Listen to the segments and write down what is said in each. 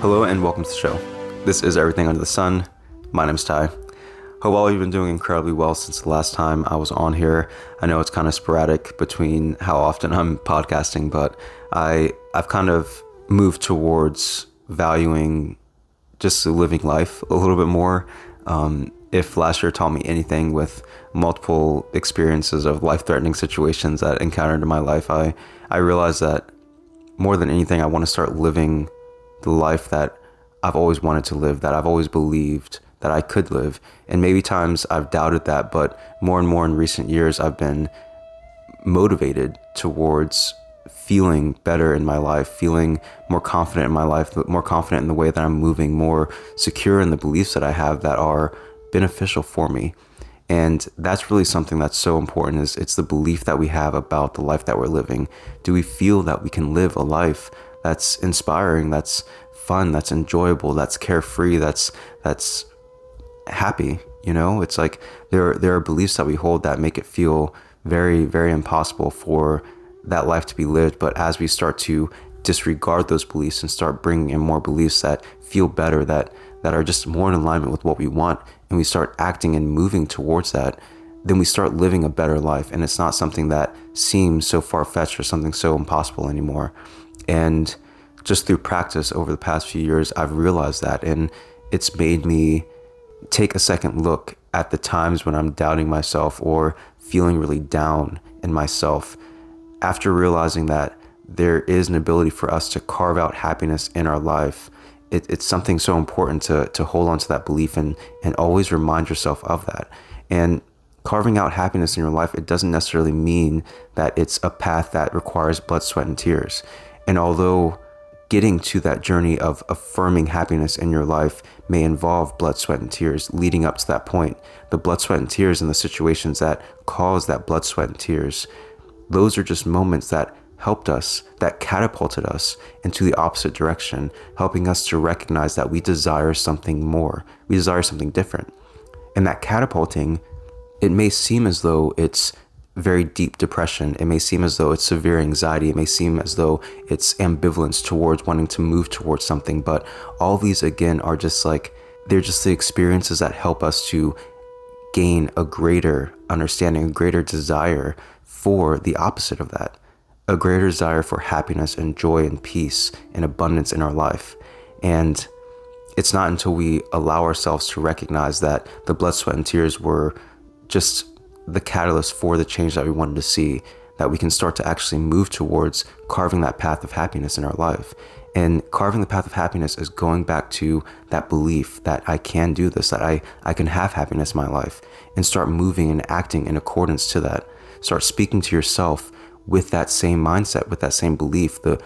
Hello and welcome to the show. This is Everything Under the Sun. My name's Ty. Hope all you've been doing incredibly well since the last time I was on here. I know it's kind of sporadic between how often I'm podcasting, but I've kind of moved towards valuing just living life a little bit more. If last year taught me anything with multiple experiences of life-threatening situations that encountered in my life, I realized that more than anything, I want to start living the life that I've always wanted to live, that I've always believed that I could live. And maybe times I've doubted that, but more and more in recent years, I've been motivated towards feeling better in my life, feeling more confident in my life, more confident in the way that I'm moving, more secure in the beliefs that I have that are beneficial for me. And that's really something that's so important, is it's the belief that we have about the life that we're living. Do we feel that we can live a life that's inspiring, that's fun, that's enjoyable, that's carefree, that's happy? You know, it's like there are beliefs that we hold that make it feel very, very impossible for that life to be lived. But as we start to disregard those beliefs and start bringing in more beliefs that feel better, that are just more in alignment with what we want, and we start acting and moving towards that, then we start living a better life. And it's not something that seems so far-fetched or something so impossible anymore. And just through practice over the past few years, I've realized that, and it's made me take a second look at the times when I'm doubting myself or feeling really down in myself, after realizing that there is an ability for us to carve out happiness in our life. It's something so important to hold on to that belief and always remind yourself of that. And carving out happiness in your life, it doesn't necessarily mean that it's a path that requires blood, sweat, and tears. And although getting to that journey of affirming happiness in your life may involve blood, sweat, and tears leading up to that point, the blood, sweat, and tears and the situations that cause that blood, sweat, and tears, those are just moments that helped us, that catapulted us into the opposite direction, helping us to recognize that we desire something more. We desire something different. And that catapulting, it may seem as though it's very deep depression. It may seem as though it's severe anxiety. It may seem as though it's ambivalence towards wanting to move towards something. But all these, again, are just like, they're just the experiences that help us to gain a greater understanding, a greater desire for the opposite of that, a greater desire for happiness and joy and peace and abundance in our life. And it's not until we allow ourselves to recognize that the blood, sweat, and tears were just the catalyst for the change that we wanted to see, that we can start to actually move towards carving that path of happiness in our life. And carving the path of happiness is going back to that belief that I can do this, that I can have happiness in my life, and start moving and acting in accordance to that. Start speaking to yourself with that same mindset, with that same belief. The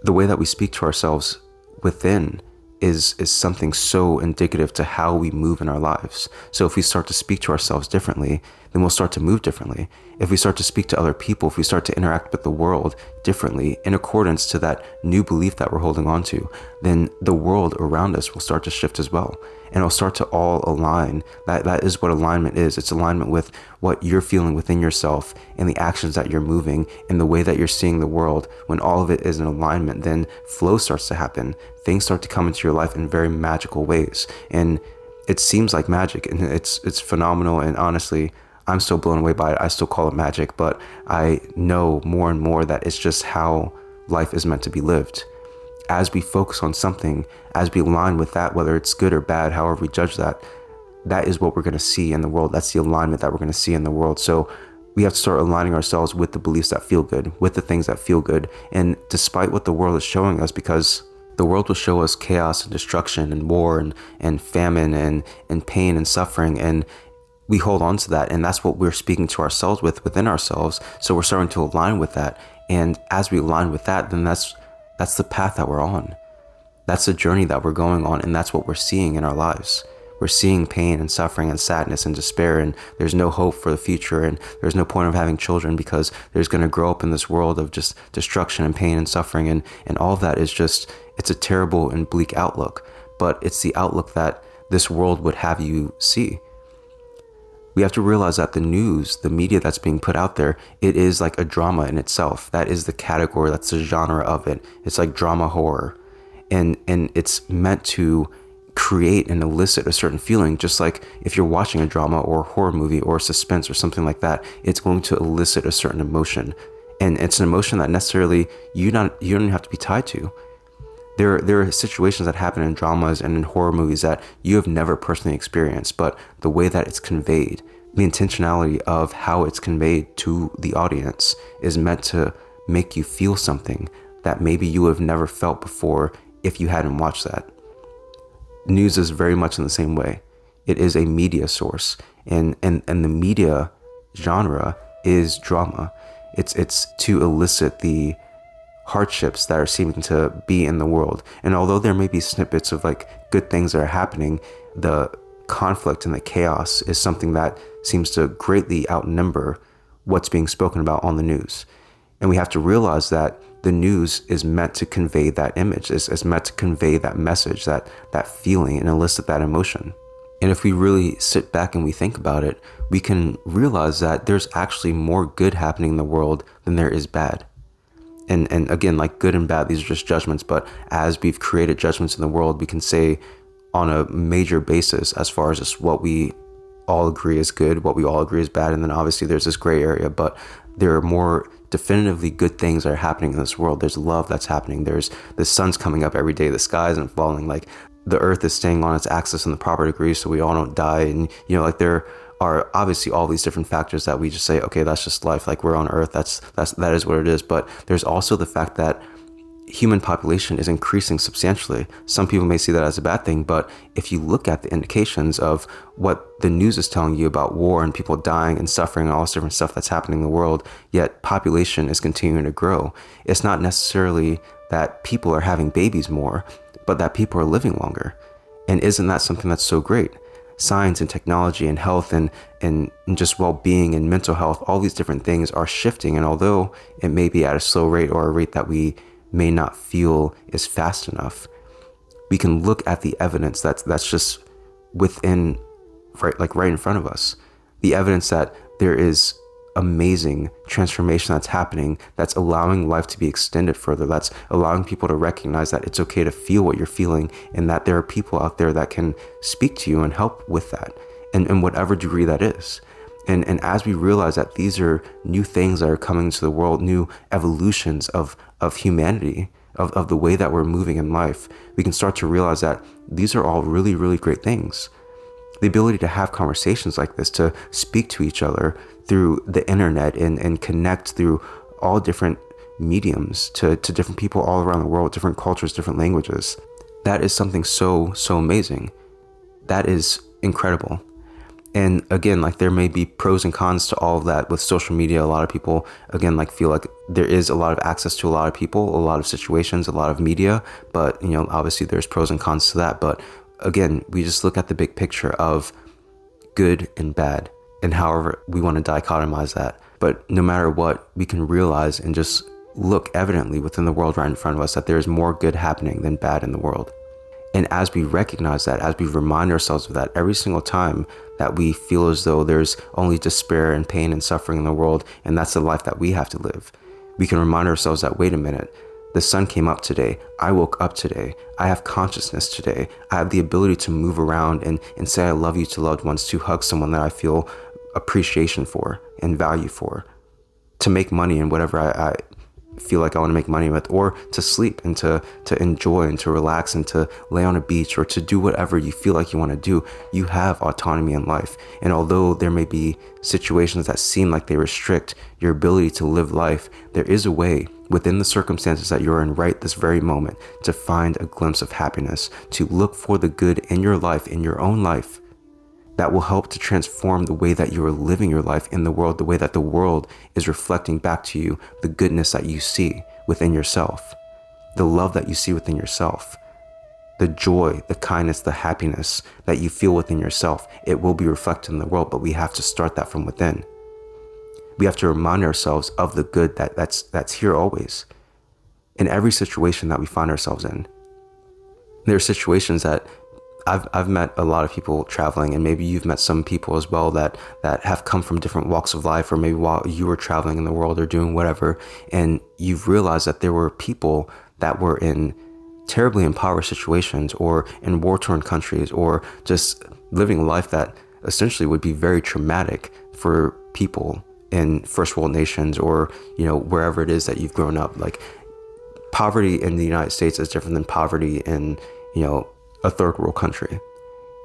way that we speak to ourselves within is something so indicative to how we move in our lives. So if we start to speak to ourselves differently, then we'll start to move differently. If we start to speak to other people, if we start to interact with the world differently in accordance to that new belief that we're holding on to, then the world around us will start to shift as well. And it'll start to all align. That is what alignment is. It's alignment with what you're feeling within yourself and the actions that you're moving and the way that you're seeing the world. When all of it is in alignment, then flow starts to happen. Things start to come into your life in very magical ways. And it seems like magic, and it's phenomenal. And honestly, I'm still blown away by it. I still call it magic, but I know more and more that it's just how life is meant to be lived. As we focus on something, as we align with that, whether it's good or bad, however we judge that, that is what we're going to see in the world. That's the alignment that we're going to see in the world. So we have to start aligning ourselves with the beliefs that feel good, with the things that feel good. And despite what the world is showing us, because the world will show us chaos and destruction and war and famine and pain and suffering, and we hold on to that, and that's what we're speaking to ourselves within ourselves. So we're starting to align with that, and as we align with that, then that's the path that we're on. That's the journey that we're going on, and that's what we're seeing in our lives. We're seeing pain and suffering and sadness and despair, and there's no hope for the future, and there's no point of having children because there's going to grow up in this world of just destruction and pain and suffering, and all of that is just, it's a terrible and bleak outlook, but it's the outlook that this world would have you see. We have to realize that the news, the media that's being put out there, it is like a drama in itself. That is the category, that's the genre of it. It's like drama horror. and it's meant to create and elicit a certain feeling. Just like if you're watching a drama or a horror movie or suspense or something like that, it's going to elicit a certain emotion, and it's an emotion that necessarily you don't even have to be tied to. There are situations that happen in dramas and in horror movies that you have never personally experienced, but the way that it's conveyed, the intentionality of how it's conveyed to the audience is meant to make you feel something that maybe you have never felt before if you hadn't watched that. News is very much in the same way. It is a media source, and the media genre is drama. It's to elicit the hardships that are seeming to be in the world. And although there may be snippets of like good things that are happening, the conflict and the chaos is something that seems to greatly outnumber what's being spoken about on the news. And we have to realize that the news is meant to convey that image, is meant to convey that message, that feeling, and elicit that emotion. And if we really sit back and we think about it, we can realize that there's actually more good happening in the world than there is bad. And again, like good and bad, these are just judgments, but as we've created judgments in the world, we can say on a major basis, as far as just what we all agree is good, what we all agree is bad, and then obviously there's this gray area, but there are more definitively good things that are happening in this world. There's love that's happening. There's the sun's coming up every day, the sky isn't falling, like the earth is staying on its axis in the proper degree so we all don't die. And like there are obviously all these different factors that we just say, okay, that's just life, like we're on earth, that is what it is. But there's also the fact that human population is increasing substantially. Some people may see that as a bad thing, but if you look at the indications of what the news is telling you about war and people dying and suffering and all this different stuff that's happening in the world, yet population is continuing to grow, it's not necessarily that people are having babies more, but that people are living longer. And isn't that something that's so great? Science and technology and health and just well-being and mental health, all these different things are shifting. And although it may be at a slow rate or a rate that we may not feel is fast enough, we can look at the evidence that's just within, right in front of us. The evidence that there is amazing transformation that's happening, that's allowing life to be extended further, that's allowing people to recognize that it's okay to feel what you're feeling, and that there are people out there that can speak to you and help with that, and in whatever degree that is. And as we realize that these are new things that are coming into the world, new evolutions of humanity, of the way that we're moving in life, we can start to realize that these are all really, really great things. The ability to have conversations like this, to speak to each other through the internet and connect through all different mediums to different people all around the world, different cultures, different languages. That is something so, so amazing. That is incredible. And again, like there may be pros and cons to all of that with social media. A lot of people, again, like feel like there is a lot of access to a lot of people, a lot of situations, a lot of media, but obviously there's pros and cons to that. But again, we just look at the big picture of good and bad, and however we want to dichotomize that. But no matter what, we can realize and just look evidently within the world right in front of us that there is more good happening than bad in the world. And as we recognize that, as we remind ourselves of that every single time that we feel as though there's only despair and pain and suffering in the world, and that's the life that we have to live, we can remind ourselves that, wait a minute, the sun came up today. I woke up today. I have consciousness today. I have the ability to move around and say I love you to loved ones, to hug someone that I feel appreciation for and value for, to make money and whatever I feel like I want to make money with, or to sleep and to enjoy and to relax and to lay on a beach or to do whatever you feel like you want to do. You have autonomy in life. And although there may be situations that seem like they restrict your ability to live life, there is a way within the circumstances that you're in right this very moment to find a glimpse of happiness, to look for the good in your life, in your own life, that will help to transform the way that you are living your life in the world, the way that the world is reflecting back to you the goodness that you see within yourself, the love that you see within yourself, the joy, the kindness, the happiness that you feel within yourself. It will be reflected in the world, but we have to start that from within. We have to remind ourselves of the good that's here always, in every situation that we find ourselves in. There are situations that I've met a lot of people traveling, and maybe you've met some people as well that have come from different walks of life, or maybe while you were traveling in the world or doing whatever, and you've realized that there were people that were in terribly impoverished situations or in war-torn countries, or just living a life that essentially would be very traumatic for people in first world nations, or, you know, wherever it is that you've grown up. Like, poverty in the United States is different than poverty in, you know, a third world country.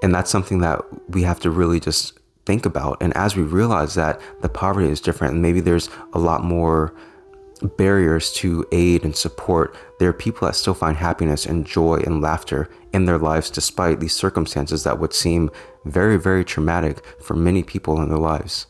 And that's something that we have to really just think about. And as we realize that the poverty is different, and maybe there's a lot more barriers to aid and support, there are people that still find happiness and joy and laughter in their lives despite these circumstances that would seem very, very traumatic for many people in their lives.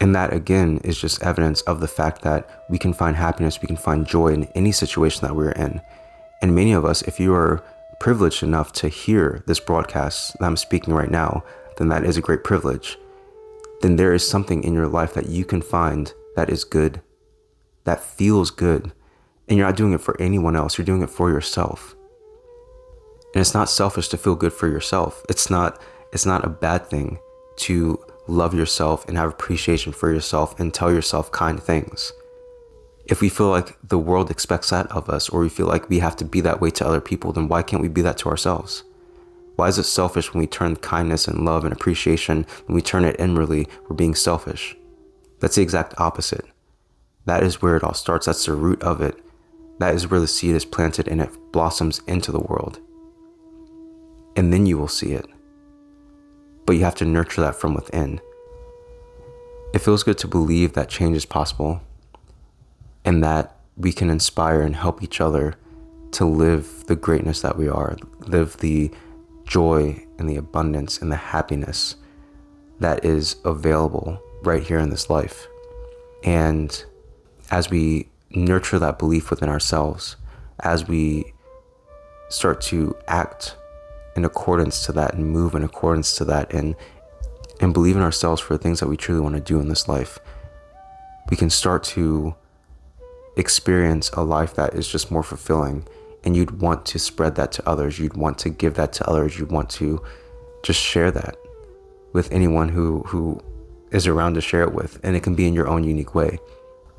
And that, again, is just evidence of the fact that we can find happiness, we can find joy in any situation that we're in. And many of us, if you are privileged enough to hear this broadcast that I'm speaking right now, then that is a great privilege. Then there is something in your life that you can find that is good, that feels good. And you're not doing it for anyone else, you're doing it for yourself. And it's not selfish to feel good for yourself. It's not a bad thing to love yourself and have appreciation for yourself and tell yourself kind things. If we feel like the world expects that of us, or we feel like we have to be that way to other people, then why can't we be that to ourselves? Why is it selfish when we turn kindness and love and appreciation, when we turn it inwardly, we're being selfish? That's the exact opposite. That is where it all starts. That's the root of it. That is where the seed is planted and it blossoms into the world. And then you will see it. But you have to nurture that from within. It feels good to believe that change is possible and that we can inspire and help each other to live the greatness that we are, live the joy and the abundance and the happiness that is available right here in this life. And as we nurture that belief within ourselves, as we start to act in accordance to that and move in accordance to that, and believe in ourselves for the things that we truly want to do in this life, we can start to experience a life that is just more fulfilling. And you'd want to spread that to others. You'd want to give that to others. You'd want to just share that with anyone who is around to share it with. And it can be in your own unique way.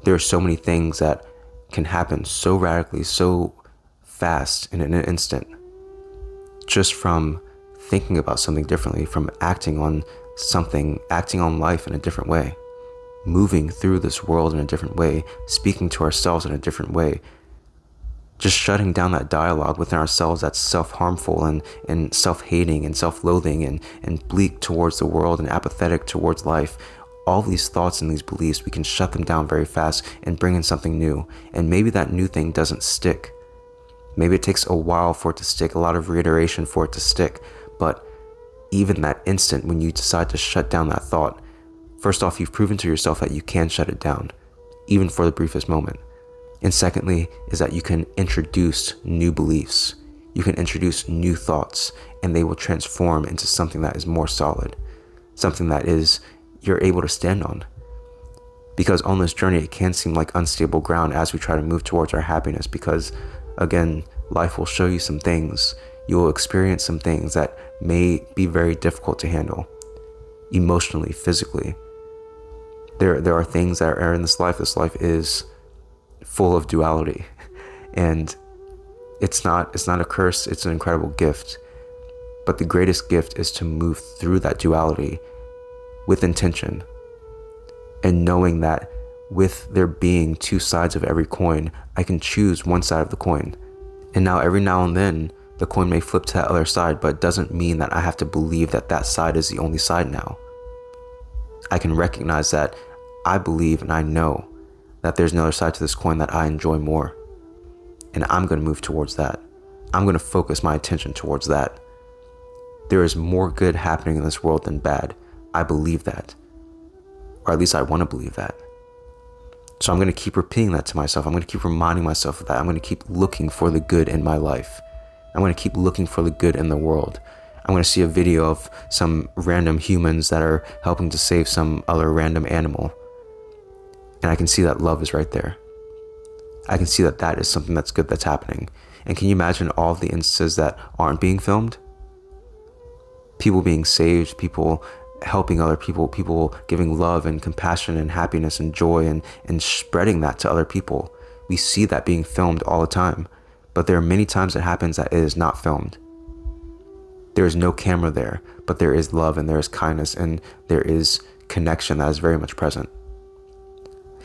There are so many things that can happen so radically, so fast, and in an instant, just from thinking about something differently, from acting on something, acting on life in a different way, moving through this world in a different way, speaking to ourselves in a different way, just shutting down that dialogue within ourselves that's self-harmful and self-hating and self-loathing and bleak towards the world and apathetic towards life. All these thoughts and these beliefs, we can shut them down very fast and bring in something new. And maybe that new thing doesn't stick. Maybe it takes a while for it to stick, a lot of reiteration for it to stick. But even that instant when you decide to shut down that thought, first off, you've proven to yourself that you can shut it down, even for the briefest moment. And secondly, is that you can introduce new beliefs. You can introduce new thoughts, and they will transform into something that is more solid, something that is you're able to stand on. Because on this journey, it can seem like unstable ground as we try to move towards our happiness, because again, life will show you some things. You will experience some things that may be very difficult to handle emotionally, physically. There are things that are in this life. This life is full of duality, and it's not a curse. It's an incredible gift. But the greatest gift is to move through that duality with intention, and knowing that with there being two sides of every coin, I can choose one side of the coin. And now every now and then the coin may flip to that other side, but it doesn't mean that I have to believe that that side is the only side now. I can recognize that I believe and I know that there's another side to this coin that I enjoy more. And I'm going to move towards that. I'm going to focus my attention towards that. There is more good happening in this world than bad. I believe that. Or at least I want to believe that. So I'm going to keep repeating that to myself. I'm going to keep reminding myself of that. I'm going to keep looking for the good in my life. I'm going to keep looking for the good in the world. I'm going to see a video of some random humans that are helping to save some other random animal. And I can see that love is right there. I can see that that is something that's good that's happening. And can you imagine all of the instances that aren't being filmed? People being saved, people helping other people, people giving love and compassion and happiness and joy and spreading that to other people. We see that being filmed all the time. But there are many times it happens that it is not filmed. There is no camera there, but there is love and there is kindness and there is connection that is very much present.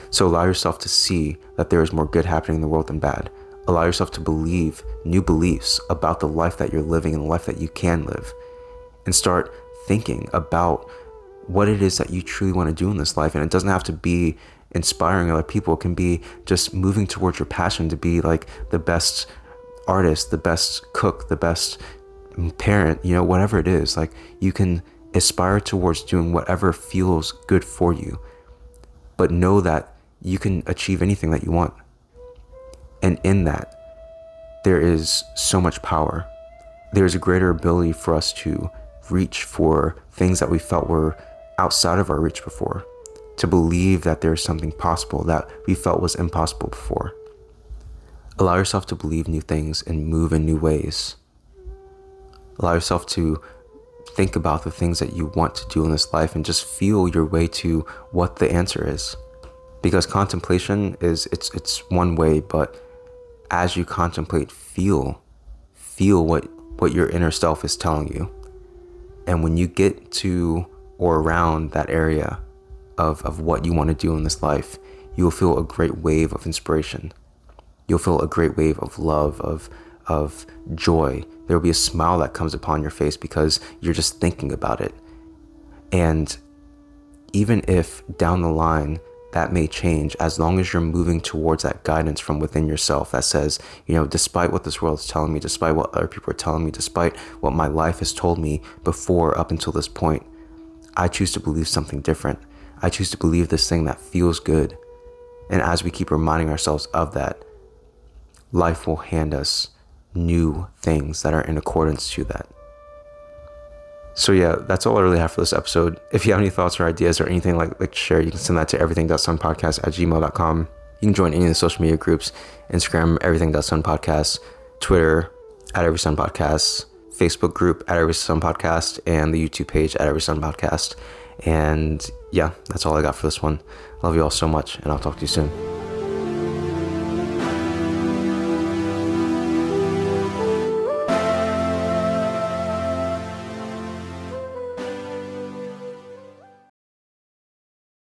So allow yourself to see that there is more good happening in the world than bad. Allow yourself to believe new beliefs about the life that you're living and the life that you can live. And start thinking about what it is that you truly want to do in this life. And it doesn't have to be inspiring other people. It can be just moving towards your passion to be like the best artist, the best cook, the best parent, whatever it is. Like, you can aspire towards doing whatever feels good for you, but know that you can achieve anything that you want. And in that, there is so much power. There is a greater ability for us to reach for things that we felt were outside of our reach before, to believe that there is something possible that we felt was impossible before. Allow yourself to believe new things and move in new ways. Allow yourself to think about the things that you want to do in this life and just feel your way to what the answer is. Because contemplation it's one way, but as you contemplate, feel what your inner self is telling you. And when you get to or around that area of what you want to do in this life, you will feel a great wave of inspiration. You'll feel a great wave of love, of joy. There will be a smile that comes upon your face because you're just thinking about it. And even if down the line that may change, as long as you're moving towards that guidance from within yourself that says, despite what this world is telling me, despite what other people are telling me, despite what my life has told me before up until this point, I choose to believe something different. I choose to believe this thing that feels good. And as we keep reminding ourselves of that, life will hand us new things that are in accordance to that. So yeah, that's all I really have for this episode. If you have any thoughts or ideas or anything like to share, you can send that to everything.sunpodcast@gmail.com. You can join any of the social media groups: Instagram, everything.sunpodcast, Twitter, @everysunpodcast, Facebook group @everysunpodcast, and the YouTube page @everysunpodcast. And yeah, that's all I got for this one. Love you all so much, and I'll talk to you soon.